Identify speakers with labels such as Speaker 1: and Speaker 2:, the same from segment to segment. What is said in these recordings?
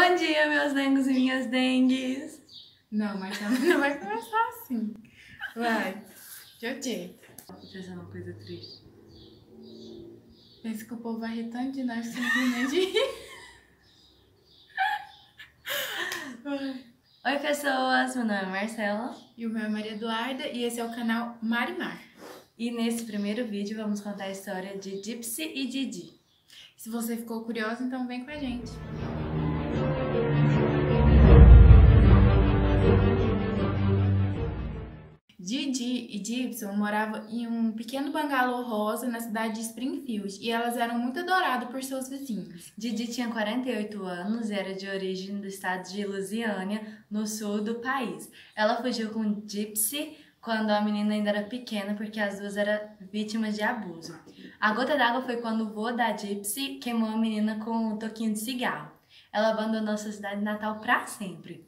Speaker 1: Bom dia, meus dengos e minhas dengues.
Speaker 2: Não, mas não vai começar assim. Vai. De outro jeito.
Speaker 1: Vou pensar numa coisa triste.
Speaker 2: Pensa que o povo vai rir tanto de nós simplesmente rir.
Speaker 1: Oi, pessoas. Meu nome é Marcela.
Speaker 2: E o meu é Maria Eduarda e esse é o canal Marimar.
Speaker 1: E nesse primeiro vídeo vamos contar a história de Gypsy e Didi.
Speaker 2: Se você ficou curioso, então vem com a gente. Didi e Gibson moravam em um pequeno bangalô rosa na cidade de Springfield e elas eram muito adoradas por seus vizinhos.
Speaker 1: Didi tinha 48 anos e era de origem do estado de Louisiana, no sul do país. Ela fugiu com Gypsy quando a menina ainda era pequena, porque as duas eram vítimas de abuso. A gota d'água foi quando o vô da Gypsy queimou a menina com um toquinho de cigarro. Ela abandonou sua cidade natal para sempre.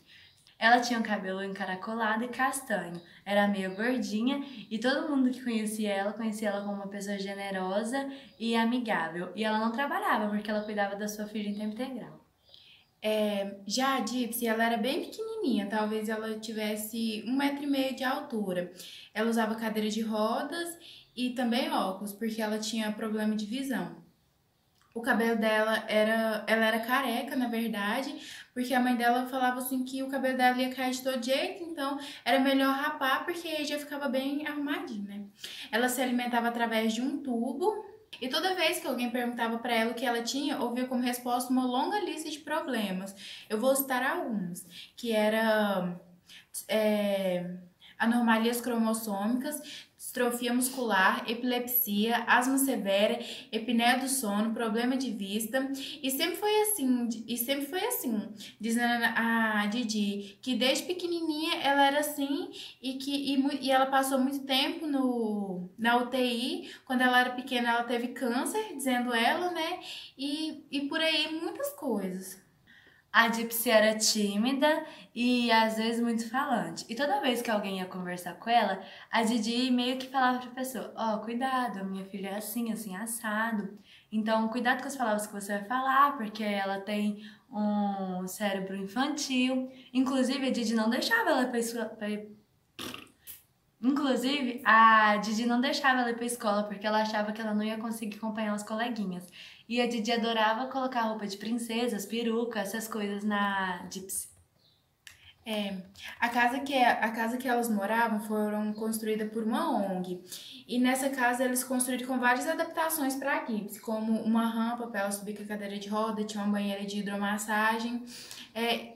Speaker 1: Ela tinha um cabelo encaracolado e castanho, era meio gordinha e todo mundo que conhecia ela como uma pessoa generosa e amigável. E ela não trabalhava porque ela cuidava da sua filha em tempo integral.
Speaker 2: Já a Gypsy, ela era bem pequenininha, talvez ela tivesse 1,5 m de altura. Ela usava cadeira de rodas e também óculos, porque ela tinha problema de visão. O cabelo dela ela era careca, na verdade, porque a mãe dela falava assim que o cabelo dela ia cair de todo jeito, então era melhor rapar porque aí já ficava bem arrumadinho, né? Ela se alimentava através de um tubo e toda vez que alguém perguntava para ela o que ela tinha, ouvia como resposta uma longa lista de problemas. Eu vou citar alguns, que era anomalias cromossômicas, distrofia muscular, epilepsia, asma severa, apneia do sono, problema de vista, e sempre foi assim, dizendo a Didi que desde pequenininha ela era assim e ela passou muito tempo na UTI. Quando ela era pequena ela teve câncer, dizendo ela, né, e por aí muitas coisas.
Speaker 1: A Gypsy era tímida e às vezes muito falante. E toda vez que alguém ia conversar com ela, a Didi meio que falava pra pessoa: cuidado, a minha filha é assim, assim, assado. Então, cuidado com as palavras que você vai falar, porque ela tem um cérebro infantil. Inclusive, a Didi não deixava ela ir pra escola. Inclusive, a Didi não deixava ela ir pra escola porque ela achava que ela não ia conseguir acompanhar os coleguinhas. E a Didi adorava colocar roupa de princesas, peruca, essas coisas na Gypsy.
Speaker 2: A casa que elas moravam foram construída por uma ONG. E nessa casa eles construíram com várias adaptações para a Gypsy, como uma rampa para ela subir com a cadeira de roda, tinha uma banheira de hidromassagem.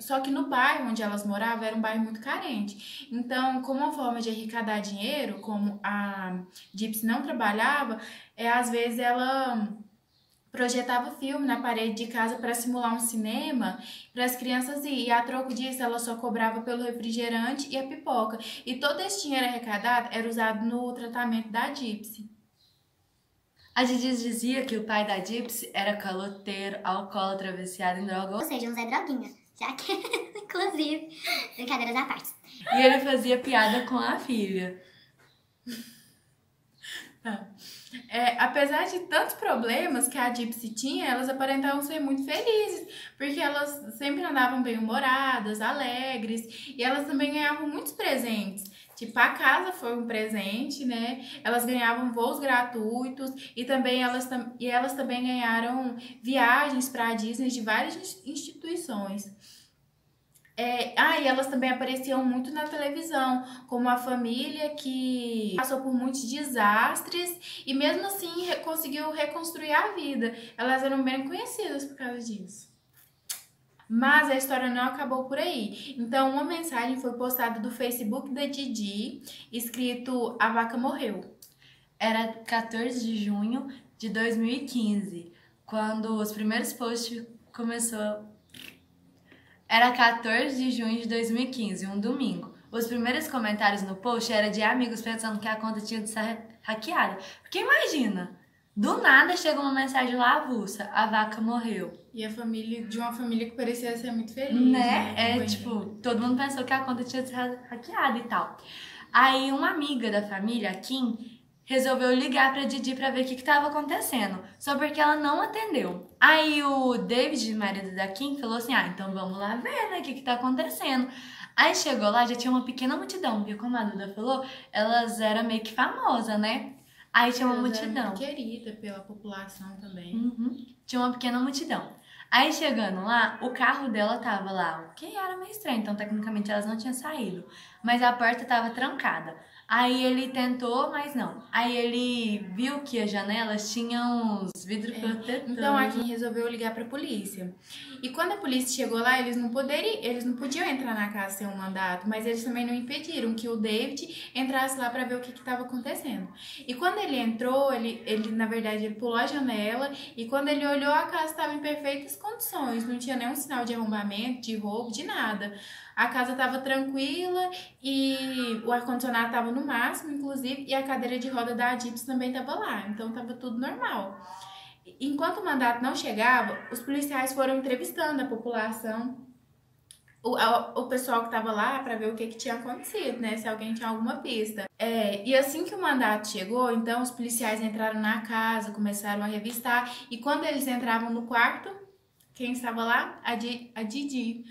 Speaker 2: Só que no bairro onde elas moravam era um bairro muito carente. Então, como uma forma de arrecadar dinheiro, como a Gypsy não trabalhava, às vezes ela projetava filme na parede de casa para simular um cinema para as crianças ir. E a troco disso, ela só cobrava pelo refrigerante e a pipoca. E todo esse dinheiro arrecadado era usado no tratamento da Gypsy.
Speaker 1: A Didi dizia que o pai da Gypsy era caloteiro, alcoólatra, viciado em droga.
Speaker 3: Ou seja, um Zé Droguinha. Já que, inclusive, brincadeiras à parte.
Speaker 1: E ele fazia piada com a filha.
Speaker 2: Apesar de tantos problemas que a Gypsy tinha, elas aparentavam ser muito felizes, porque elas sempre andavam bem-humoradas, alegres, e elas também ganhavam muitos presentes. Tipo, a casa foi um presente, né? Elas ganhavam voos gratuitos e elas também ganharam viagens para a Disney de várias instituições. E elas também apareciam muito na televisão, como a família que passou por muitos desastres e mesmo assim conseguiu reconstruir a vida. Elas eram bem conhecidas por causa disso. Mas a história não acabou por aí. Então uma mensagem foi postada do Facebook da Didi, escrito: "A vaca morreu".
Speaker 1: Era 14 de junho de 2015, quando os primeiros posts começou. Era 14 de junho de 2015, um domingo. Os primeiros comentários no post eram de amigos pensando que a conta tinha sido hackeada. Porque imagina, do nada chega uma mensagem lá avulsa: a vaca morreu.
Speaker 2: E a família, de uma família que parecia ser muito feliz,
Speaker 1: né? Todo mundo pensou que a conta tinha sido hackeada e tal. Aí uma amiga da família, a Kim, resolveu ligar pra Didi pra ver o que tava acontecendo, só porque ela não atendeu. Aí o David, marido da Kim, falou assim, então vamos lá ver, né, o que tá acontecendo. Aí chegou lá, já tinha uma pequena multidão, porque como a Duda falou, elas eram meio que famosas, né? Aí tinha uma multidão.
Speaker 2: Era muito querida pela população também.
Speaker 1: Tinha uma pequena multidão. Aí chegando lá, o carro dela tava lá, o que era meio estranho, então tecnicamente elas não tinham saído, mas a porta tava trancada. Aí ele tentou, mas não. Aí ele viu que as janelas tinham uns vidros protetores.
Speaker 2: Então a Kim resolveu ligar pra polícia. E quando a polícia chegou lá, eles não podiam entrar na casa sem um mandato, mas eles também não impediram que o David entrasse lá pra ver o que estava acontecendo. E quando ele entrou, ele na verdade ele pulou a janela e quando ele olhou, a casa estava em perfeitas condições, não tinha nenhum sinal de arrombamento, de roubo, de nada. A casa estava tranquila e o ar-condicionado estava no máximo, inclusive, e a cadeira de roda da Gypsy também estava lá, então estava tudo normal. Enquanto o mandato não chegava, os policiais foram entrevistando a população, o pessoal que estava lá para ver o que tinha acontecido, né? Se alguém tinha alguma pista. E assim que o mandato chegou, então os policiais entraram na casa, começaram a revistar, e quando eles entravam no quarto, quem estava lá? A Didi.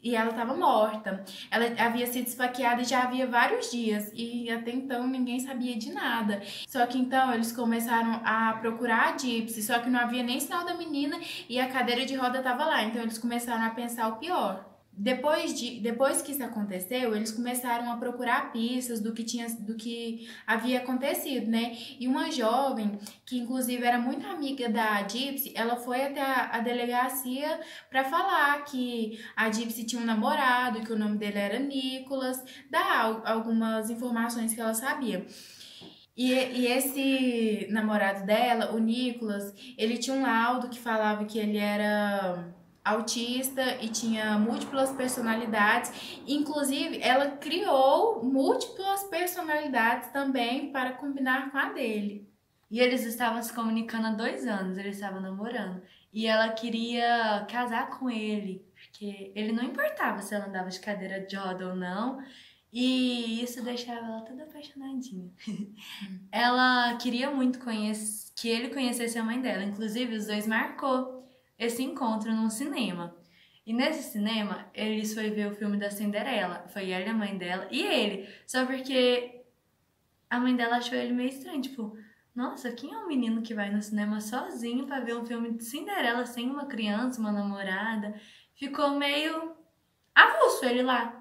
Speaker 2: E ela estava morta. Ela havia sido esfaqueada já havia vários dias e até então ninguém sabia de nada. Só que então eles começaram a procurar a Gypsy, só que não havia nem sinal da menina e a cadeira de roda estava lá. Então eles começaram a pensar o pior. Depois que isso aconteceu, eles começaram a procurar pistas do que havia acontecido, né? E uma jovem, que inclusive era muito amiga da Gypsy, ela foi até a delegacia para falar que a Gypsy tinha um namorado, que o nome dele era Nicholas, dar algumas informações que ela sabia. E esse namorado dela, o Nicholas, ele tinha um laudo que falava que ele era autista e tinha múltiplas personalidades. Inclusive, ela criou múltiplas personalidades também para combinar com a dele.
Speaker 1: E eles estavam se comunicando há 2 anos, eles estavam namorando. E ela queria casar com ele, porque ele não importava se ela andava de cadeira de roda ou não. E isso deixava ela toda apaixonadinha. Ela queria muito que ele conhecesse a mãe dela. Inclusive, os dois marcou esse encontro num cinema. E nesse cinema, eles foram ver o filme da Cinderela. Foi ela e a mãe dela. E ele. Só porque a mãe dela achou ele meio estranho. Tipo, nossa, quem é um menino que vai no cinema sozinho pra ver um filme de Cinderela sem uma criança, uma namorada? Ficou meio avulso ele lá.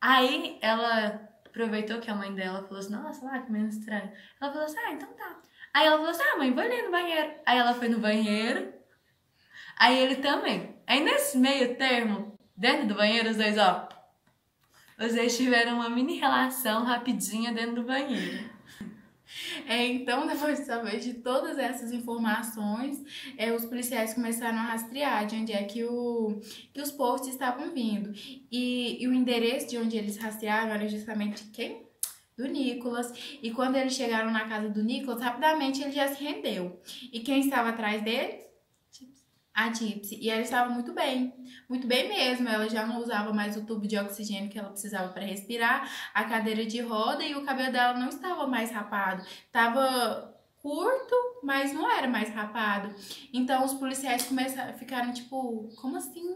Speaker 1: Aí ela aproveitou que a mãe dela falou assim, nossa, lá que menino estranho. Ela falou assim, então tá. Aí ela falou assim, mãe, vou ali no banheiro. Aí ela foi no banheiro. Aí ele também. Aí nesse meio termo, dentro do banheiro, os dois, os dois tiveram uma mini relação rapidinha dentro do banheiro.
Speaker 2: Então, depois de saber de todas essas informações, os policiais começaram a rastrear de onde é que os posts estavam vindo. E o endereço de onde eles rastrearam era justamente quem? Do Nicholas. E quando eles chegaram na casa do Nicholas, rapidamente ele já se rendeu. E quem estava atrás dele? A Gypsy. E ela estava muito bem mesmo. Ela já não usava mais o tubo de oxigênio que ela precisava para respirar, a cadeira de roda e o cabelo dela não estava mais rapado. Estava curto, mas não era mais rapado. Então os policiais ficaram tipo, como assim?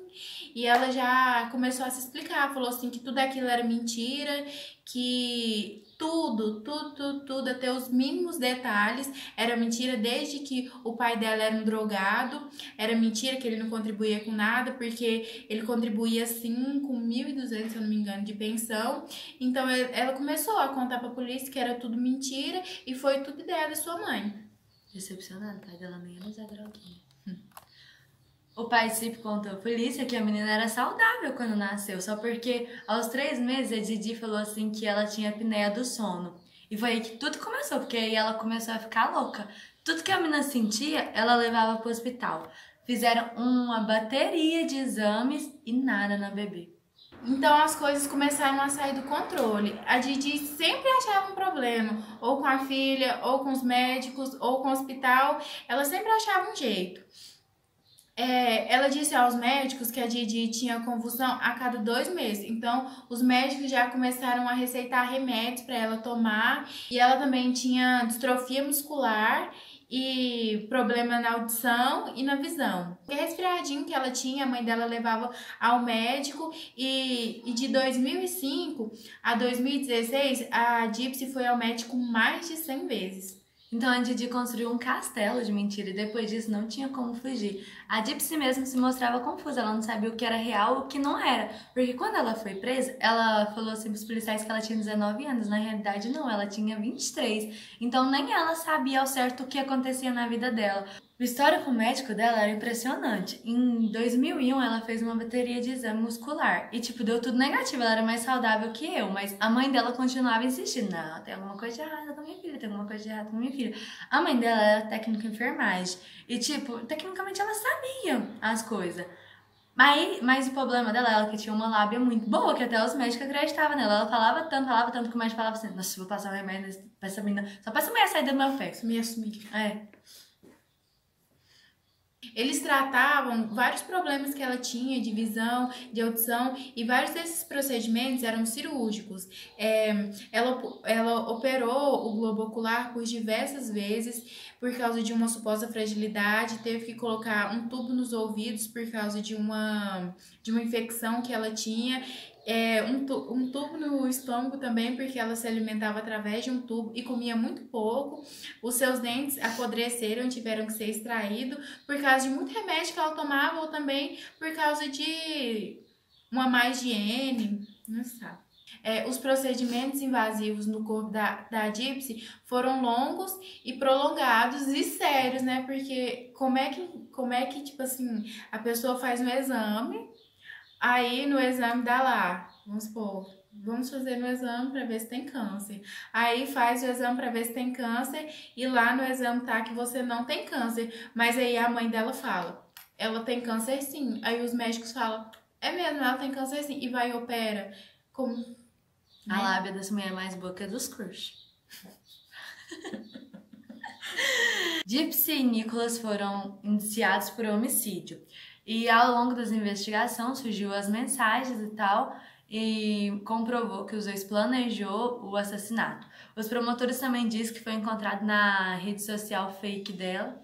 Speaker 2: E ela já começou a se explicar, falou assim que tudo aquilo era mentira, que tudo, até os mínimos detalhes, era mentira, desde que o pai dela era um drogado, era mentira que ele não contribuía com nada, porque ele contribuía sim com 1.200, se eu não me engano, de pensão. Então ela começou a contar pra polícia que era tudo mentira e foi tudo ideia da sua mãe.
Speaker 1: Decepcionado, o pai dela nem era usar droguinha. O pai sempre contou à polícia que a menina era saudável quando nasceu, só porque aos 3 meses a Didi falou assim que ela tinha apneia do sono. E foi aí que tudo começou, porque aí ela começou a ficar louca. Tudo que a menina sentia, ela levava pro hospital. Fizeram uma bateria de exames e nada na bebê.
Speaker 2: Então as coisas começaram a sair do controle. A Didi sempre achava um problema, ou com a filha, ou com os médicos, ou com o hospital. Ela sempre achava um jeito. Ela disse aos médicos que a Didi tinha convulsão a cada 2 meses. Então, os médicos já começaram a receitar remédios para ela tomar. E ela também tinha distrofia muscular e problema na audição e na visão. O resfriadinho que ela tinha, a mãe dela levava ao médico. E de 2005 a 2016, a Gypsy foi ao médico mais de 100 vezes.
Speaker 1: Então a Didi construiu um castelo de mentira e depois disso não tinha como fugir. A Gypsy mesmo se mostrava confusa, ela não sabia o que era real e o que não era. Porque quando ela foi presa, ela falou assim pros policiais que ela tinha 19 anos. Na realidade não, ela tinha 23. Então nem ela sabia ao certo o que acontecia na vida dela. O histórico médico dela era impressionante. Em 2001, ela fez uma bateria de exame muscular. E, tipo, deu tudo negativo. Ela era mais saudável que eu. Mas a mãe dela continuava insistindo. Não, tem alguma coisa de errada com minha filha. Tem alguma coisa de errada com minha filha. A mãe dela era técnica em enfermagem. E, tipo, tecnicamente ela sabia as coisas. Mas o problema dela era que tinha uma lábia muito boa, que até os médicos acreditavam nela. Ela falava tanto que o médico falava assim: nossa, vou passar um remédio pra essa menina. Só pra essa mulher sair do meu pé.
Speaker 2: Me assumir.
Speaker 1: É.
Speaker 2: Eles tratavam vários problemas que ela tinha de visão, de audição, e vários desses procedimentos eram cirúrgicos. Ela operou o globo ocular por diversas vezes por causa de uma suposta fragilidade, teve que colocar um tubo nos ouvidos por causa de uma infecção que ela tinha. Um tubo no estômago também, porque ela se alimentava através de um tubo e comia muito pouco. Os seus dentes apodreceram, tiveram que ser extraídos por causa de muito remédio que ela tomava ou também por causa de uma má higiene, não sabe. Os procedimentos invasivos no corpo da Gypsy foram longos e prolongados e sérios, né? Porque como é que tipo assim, a pessoa faz um exame. Aí no exame dá lá, vamos supor, vamos fazer no exame para ver se tem câncer. Aí faz o exame para ver se tem câncer e lá no exame tá que você não tem câncer. Mas aí a mãe dela fala, ela tem câncer sim. Aí os médicos falam, é mesmo, ela tem câncer sim. E vai e opera. Como?
Speaker 1: A lábia dessa mulher é mais boa que a dos crush. Gypsy e Nicholas foram indiciados por homicídio. E ao longo das investigações surgiu as mensagens e tal, e comprovou que os dois planejou o assassinato. Os promotores também dizem que foi encontrado na rede social fake dela,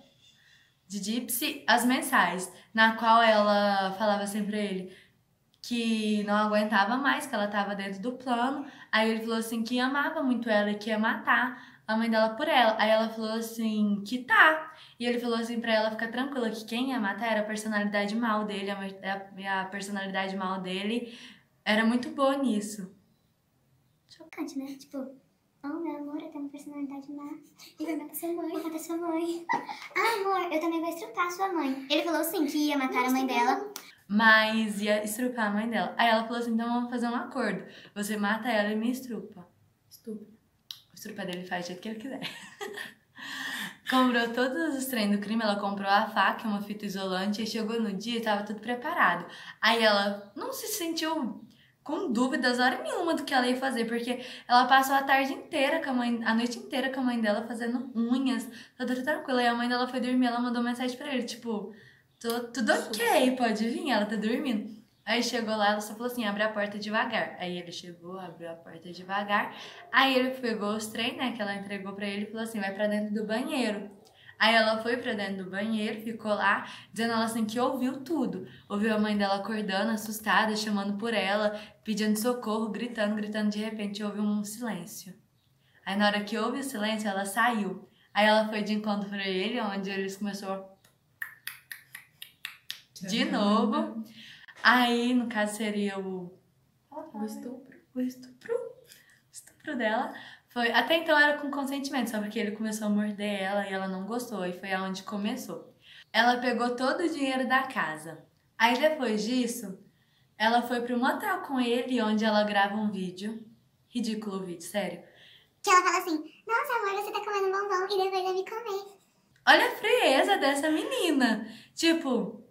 Speaker 1: de Gypsy, as mensagens, na qual ela falava assim pra ele que não aguentava mais, que ela estava dentro do plano. Aí ele falou assim que amava muito ela e que ia matar a mãe dela por ela. Aí ela falou assim que tá. E ele falou assim pra ela ficar tranquila, que quem ia matar era a personalidade mal dele. A personalidade mal dele era muito boa nisso.
Speaker 3: Chocante, né? Tipo, oh, meu amor, eu tenho uma personalidade má. E vai matar sua mãe. Vou matar sua mãe. Ah, amor, eu também vou estrupar sua mãe. Ele falou sim que ia matar a mãe dela.
Speaker 1: Mas ia estrupar a mãe dela. Aí ela falou assim, então vamos fazer um acordo. Você mata ela e me estrupa.
Speaker 2: Estupro.
Speaker 1: O estrupa dele faz do jeito que ele quiser. Comprou todos os trem do crime, ela comprou a faca, uma fita isolante, e chegou no dia e tava tudo preparado. Aí ela não se sentiu com dúvidas hora nenhuma do que ela ia fazer, porque ela passou a tarde inteira com a noite inteira com a mãe dela fazendo unhas, toda tranquila. E a mãe dela foi dormir, ela mandou mensagem pra ele, tipo, tudo ok, pode vir, ela tá dormindo. Aí chegou lá, ela só falou assim, abre a porta devagar. Aí ele chegou, abriu a porta devagar. Aí ele pegou os trem, né, que ela entregou pra ele e falou assim, vai pra dentro do banheiro. Aí ela foi pra dentro do banheiro, ficou lá, dizendo ela assim que ouviu tudo. Ouviu a mãe dela acordando, assustada, chamando por ela, pedindo socorro, gritando. De repente houve um silêncio. Aí na hora que houve o silêncio, ela saiu. Aí ela foi de encontro pra ele, onde eles começaram de novo. Aí, no caso, seria o estupro. O estupro dela. Até então era com consentimento, só porque ele começou a morder ela e ela não gostou. E foi aonde começou. Ela pegou todo o dinheiro da casa. Aí, depois disso, ela foi pro motel com ele, onde ela grava um vídeo. Ridículo o vídeo, sério.
Speaker 3: Que ela fala assim, nossa, amor, você tá comendo bombom e depois vai me comer.
Speaker 1: Olha a frieza dessa menina. Tipo...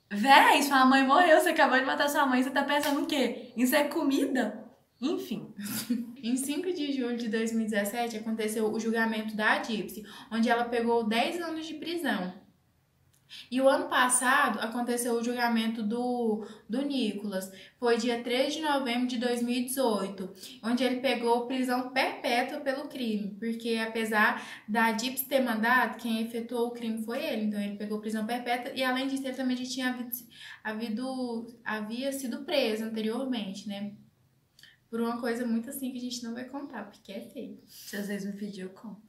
Speaker 1: Véi, sua mãe morreu, você acabou de matar sua mãe, você tá pensando o quê? Isso é comida? Enfim.
Speaker 2: Em 5 de julho de 2017, aconteceu o julgamento da Gypsy, onde ela pegou 10 anos de prisão. E o ano passado aconteceu o julgamento do Nicolas. Foi dia 3 de novembro de 2018, onde ele pegou prisão perpétua pelo crime. Porque apesar da Gypsy ter mandado, quem efetuou o crime foi ele. Então ele pegou prisão perpétua e além disso ele também já tinha havia sido preso anteriormente, né? Por uma coisa muito assim que a gente não vai contar, porque é feio.
Speaker 1: Se vocês me pediram, eu conto.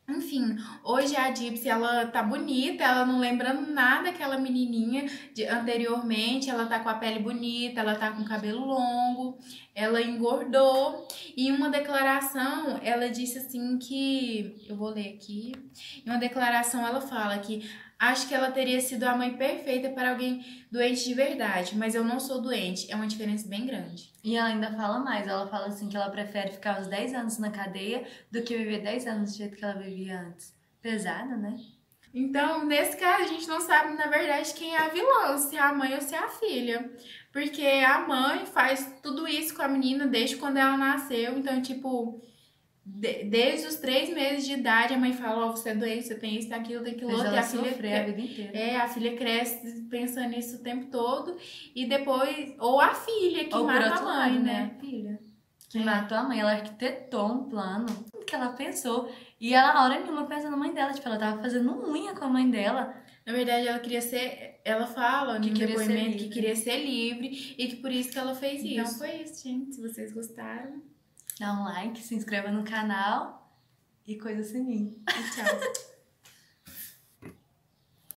Speaker 2: Enfim, hoje a Gypsy, ela tá bonita, ela não lembra nada daquela menininha de anteriormente, ela tá com a pele bonita, ela tá com o cabelo longo, ela engordou. E em uma declaração, ela disse assim que, eu vou ler aqui, em uma declaração ela fala que acho que ela teria sido a mãe perfeita para alguém doente de verdade, mas eu não sou doente, é uma diferença bem grande.
Speaker 1: E ela ainda fala mais, ela fala assim que ela prefere ficar uns 10 anos na cadeia do que viver 10 anos do jeito que ela vivia antes. Pesado, né?
Speaker 2: Então, nesse caso, a gente não sabe, na verdade, quem é a vilã, se é a mãe ou se é a filha. Porque a mãe faz tudo isso com a menina desde quando ela nasceu. Então, tipo, desde os 3 meses de idade, a mãe fala, ó, você é doente, você tem isso, tem aquilo, tem aquilo
Speaker 1: Fez
Speaker 2: outro. E
Speaker 1: ela
Speaker 2: a filha
Speaker 1: sofrer a vida inteira.
Speaker 2: a filha cresce pensando nisso o tempo todo. E depois, ou a filha que
Speaker 1: Ou por
Speaker 2: mata a
Speaker 1: outro
Speaker 2: mãe,
Speaker 1: lado,
Speaker 2: né?
Speaker 1: A filha. Que
Speaker 2: É.
Speaker 1: matou a mãe, ela arquitetou um plano que ela pensou. E ela, a hora nenhuma, pensa na mãe dela. Tipo, ela tava fazendo unha com a mãe dela.
Speaker 2: Na verdade, ela queria ser. Ela fala
Speaker 1: Que
Speaker 2: no
Speaker 1: queria ser
Speaker 2: depoimento que
Speaker 1: livre.
Speaker 2: queria ser livre e que por isso que ela fez
Speaker 1: Então
Speaker 2: isso. Então foi isso, gente. Se vocês gostaram,
Speaker 1: Dá um like, se inscreva no canal e coisa assim.
Speaker 2: tchau.